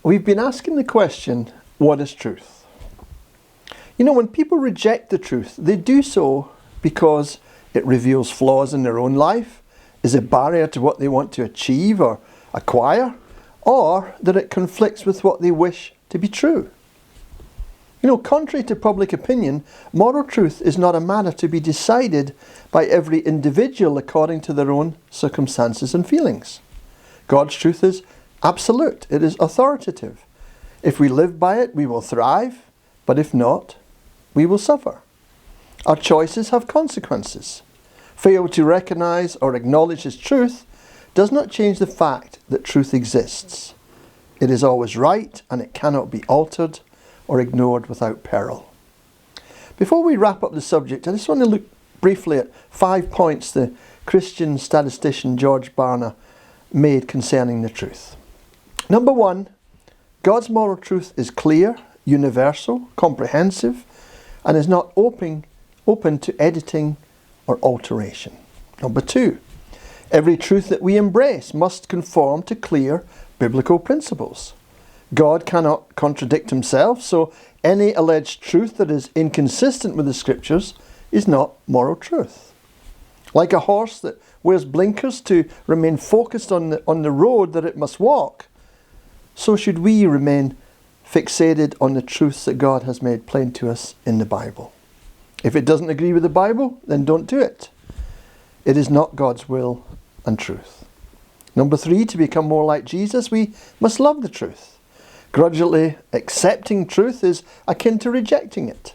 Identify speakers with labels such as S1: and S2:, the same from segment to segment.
S1: We've been asking the question, what is truth? You know, when people reject the truth, they do so because it reveals flaws in their own life, is a barrier to what they want to achieve or acquire, or that it conflicts with what they wish to be true. You know, contrary to public opinion, moral truth is not a matter to be decided by every individual according to their own circumstances and feelings. God's truth is absolute. It is authoritative. If we live by it, we will thrive, but if not, we will suffer. Our choices have consequences. Fail to recognize or acknowledge His truth does not change the fact that truth exists. It is always right and it cannot be altered or ignored without peril. Before we wrap up the subject, I just want to look briefly at 5 points the Christian statistician George Barna made concerning the truth. Number 1, God's moral truth is clear, universal, comprehensive, and is not open to editing or alteration. Number 2, every truth that we embrace must conform to clear biblical principles. God cannot contradict Himself, so any alleged truth that is inconsistent with the Scriptures is not moral truth. Like a horse that wears blinkers to remain focused on the road that it must walk, so should we remain fixated on the truths that God has made plain to us in the Bible. If it doesn't agree with the Bible, then don't do it. It is not God's will and truth. Number 3, to become more like Jesus, we must love the truth. Grudgingly accepting truth is akin to rejecting it.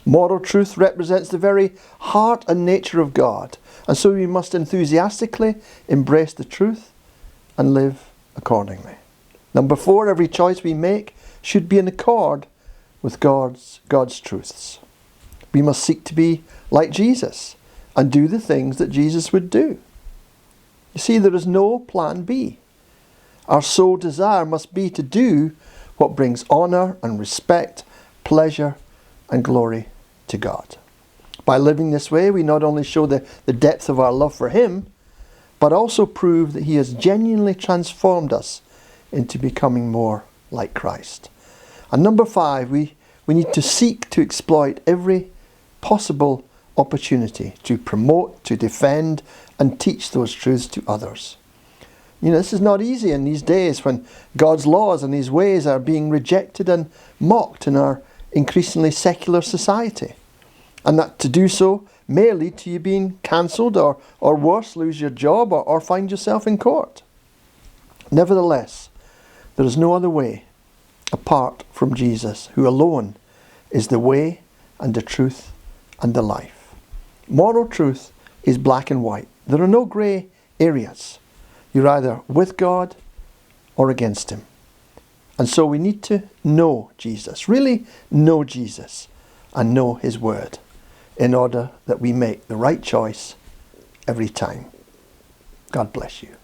S1: Moral truth represents the very heart and nature of God, and so we must enthusiastically embrace the truth and live accordingly. Number 4, every choice we make should be in accord with God's truths. We must seek to be like Jesus and do the things that Jesus would do. You see, there is no plan B. Our sole desire must be to do what brings honour and respect, pleasure and glory to God. By living this way, we not only show the depth of our love for Him, but also prove that He has genuinely transformed us into becoming more like Christ. And number 5, we need to seek to exploit every possible opportunity to promote, to defend and teach those truths to others. You know, this is not easy in these days when God's laws and His ways are being rejected and mocked in our increasingly secular society. And that to do so may lead to you being cancelled or worse, lose your job or find yourself in court. Nevertheless, there is no other way apart from Jesus, who alone is the way and the truth and the life. Moral truth is black and white. There are no grey areas. You're either with God or against Him. And so we need to know Jesus, really know Jesus and know His Word in order that we make the right choice every time. God bless you.